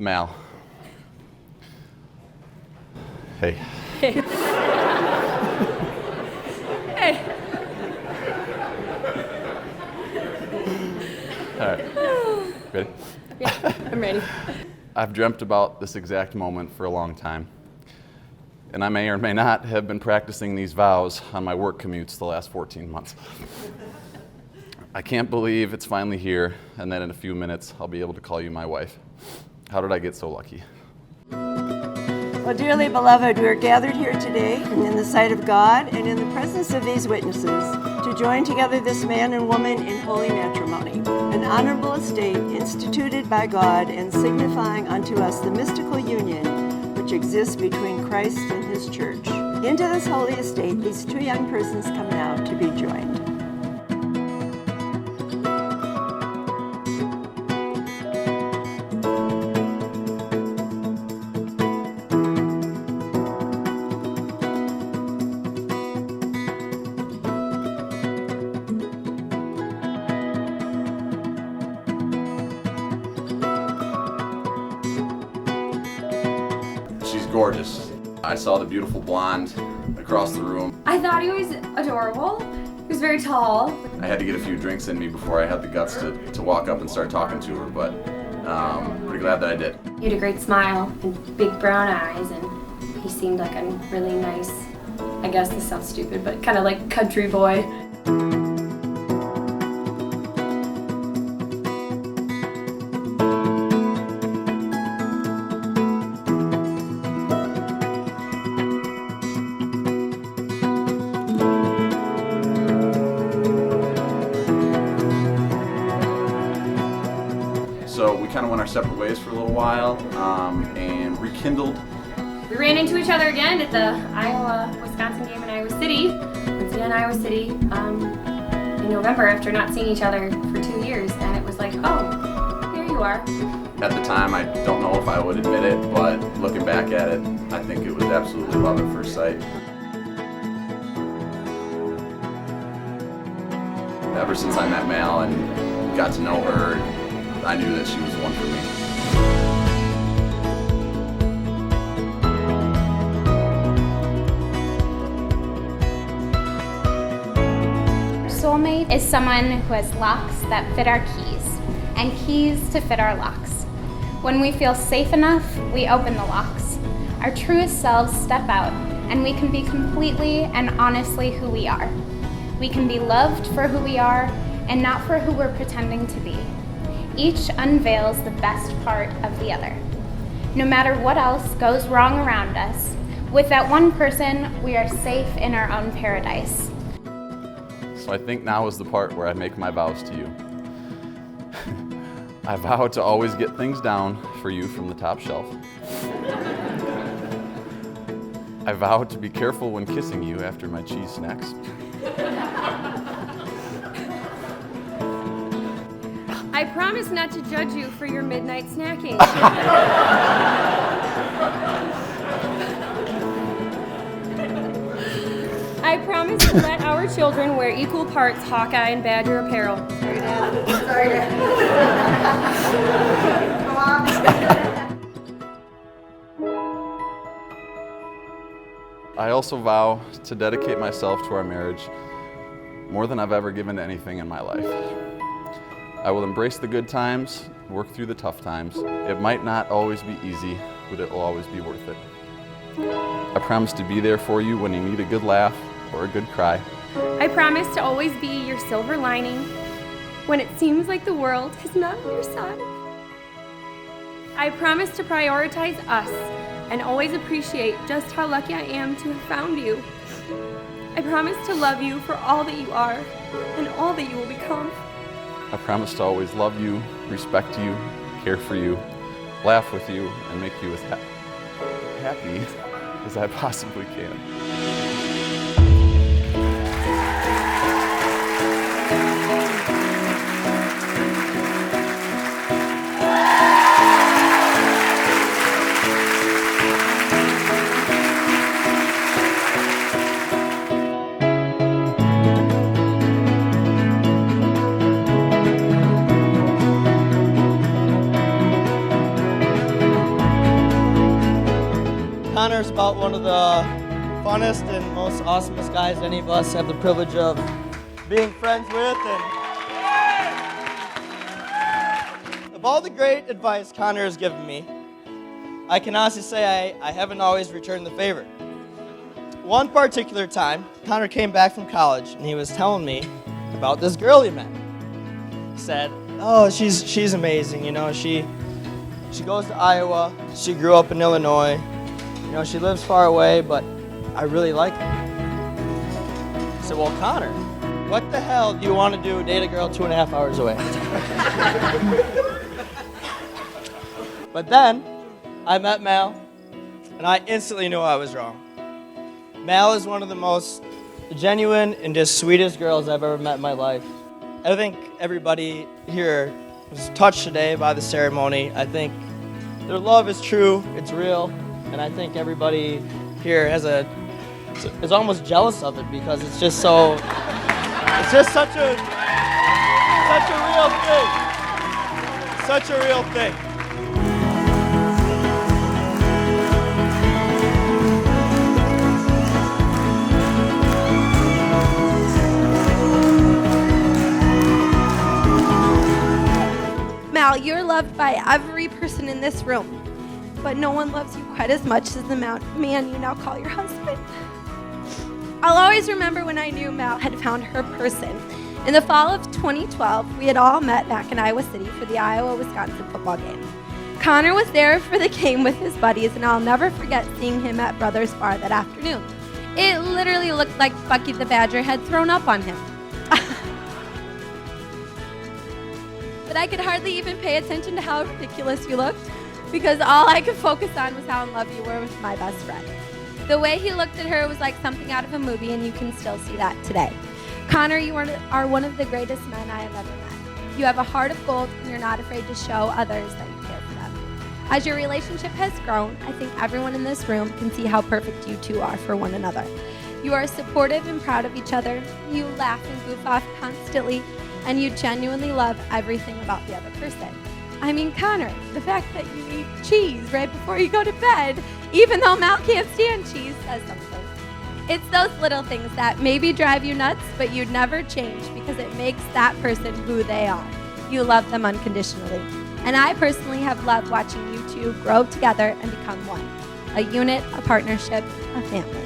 Mal. Hey. Hey. Hey. All right. Ready? Yeah, I'm ready. I've dreamt about this exact moment for a long time. And I may or may not have been practicing these vows on my work commutes the last 14 months. I can't believe it's finally here, and that in a few minutes I'll be able to call you my wife. How did I get so lucky? Well, dearly beloved, we are gathered here today in the sight of God and in the presence of these witnesses to join together this man and woman in holy matrimony, an honorable estate instituted by God and signifying unto us the mystical union which exists between Christ and his church. Into this holy estate, these two young persons come now to be joined. She's gorgeous. I saw the beautiful blonde across the room. I thought he was adorable. He was very tall. I had to get a few drinks in me before I had the guts to walk up and start talking to her, but pretty glad that I did. He had a great smile and big brown eyes, and he seemed like a really nice, I guess this sounds stupid, but kind of like country boy. So we kind of went our separate ways for a little while and rekindled. We ran into each other again at the Iowa-Wisconsin game in Iowa City. Went to Iowa City in November after not seeing each other for 2 years, and it was like, oh, there you are. At the time, I don't know if I would admit it, but looking back at it, I think it was absolutely love at first sight. Ever since I met Mal and got to know her, I knew that she was the one for me. Soulmate is someone who has locks that fit our keys and keys to fit our locks. When we feel safe enough, we open the locks. Our truest selves step out, and we can be completely and honestly who we are. We can be loved for who we are and not for who we're pretending to be. Each unveils the best part of the other. No matter what else goes wrong around us, with that one person, we are safe in our own paradise. So I think now is the part where I make my vows to you. I vow to always get things down for you from the top shelf. I vow to be careful when kissing you after my cheese snacks. I promise not to judge you for your midnight snacking. I promise to let our children wear equal parts Hawkeye and Badger apparel. Sorry, Dad. Sorry, Dad. I also vow to dedicate myself to our marriage more than I've ever given to anything in my life. I will embrace the good times, work through the tough times. It might not always be easy, but it will always be worth it. I promise to be there for you when you need a good laugh or a good cry. I promise to always be your silver lining when it seems like the world is not on your side. I promise to prioritize us and always appreciate just how lucky I am to have found you. I promise to love you for all that you are and all that you will become. I promise to always love you, respect you, care for you, laugh with you, and make you as happy as I possibly can. Connor's about one of the funnest and most awesomest guys any of us have the privilege of being friends with. And of all the great advice Connor has given me, I can honestly say I haven't always returned the favor. One particular time, Connor came back from college and he was telling me about this girl he met. He said, oh, she's amazing, you know, she goes to Iowa, she grew up in Illinois, you know, she lives far away, but I really like her. I said, well, Connor, what the hell do you want to do, date a girl 2.5 hours away? But then, I met Mal, and I instantly knew I was wrong. Mal is one of the most genuine and just sweetest girls I've ever met in my life. I think everybody here was touched today by the ceremony. I think their love is true, it's real, and I think everybody here is almost jealous of it because it's just such a real thing. Such a real thing. Mal, you're loved by every person in this room, but no one loves you quite as much as the man you now call your husband. I'll always remember when I knew Mal had found her person. In the fall of 2012, we had all met back in Iowa City for the Iowa-Wisconsin football game. Connor was there for the game with his buddies, and I'll never forget seeing him at Brothers Bar that afternoon. It literally looked like Bucky the Badger had thrown up on him. But I could hardly even pay attention to how ridiculous you looked because all I could focus on was how in love you were with my best friend. The way he looked at her was like something out of a movie, and you can still see that today. Connor, you are one of the greatest men I have ever met. You have a heart of gold, and you're not afraid to show others that you care for them. As your relationship has grown, I think everyone in this room can see how perfect you two are for one another. You are supportive and proud of each other. You laugh and goof off constantly, and you genuinely love everything about the other person. I mean, Connor, the fact that you eat cheese right before you go to bed, even though Mal can't stand cheese, says something. It's those little things that maybe drive you nuts, but you'd never change because it makes that person who they are. You love them unconditionally. And I personally have loved watching you two grow together and become one. A unit, a partnership, a family.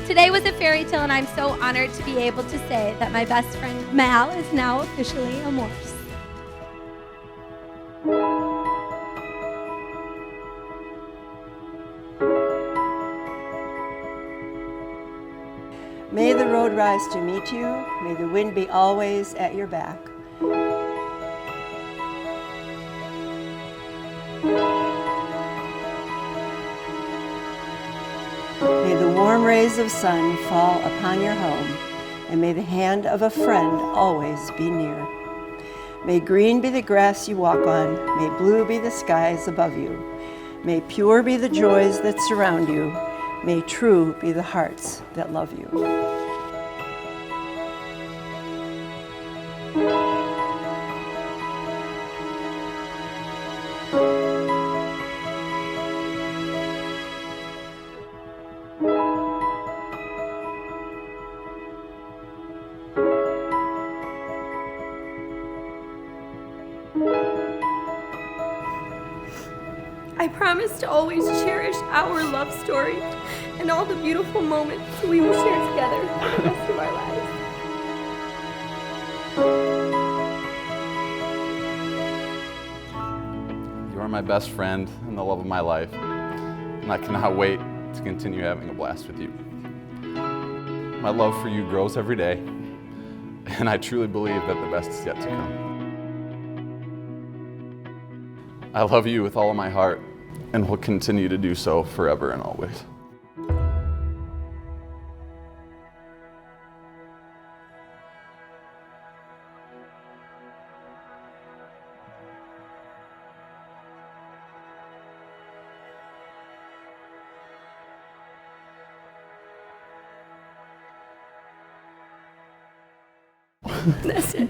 Today was a fairy tale, and I'm so honored to be able to say that my best friend Mal is now officially a Morse. May the road rise to meet you. May the wind be always at your back. May the warm rays of sun fall upon your home, and may the hand of a friend always be near. May green be the grass you walk on, may blue be the skies above you. May pure be the joys that surround you, may true be the hearts that love you. I promise to always cherish our love story and all the beautiful moments we will share together for the rest of our lives. You are my best friend and the love of my life, and I cannot wait to continue having a blast with you. My love for you grows every day, and I truly believe that the best is yet to come. I love you with all of my heart, and will continue to do so forever and always. That's it.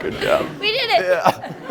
Good job. We did it. Yeah.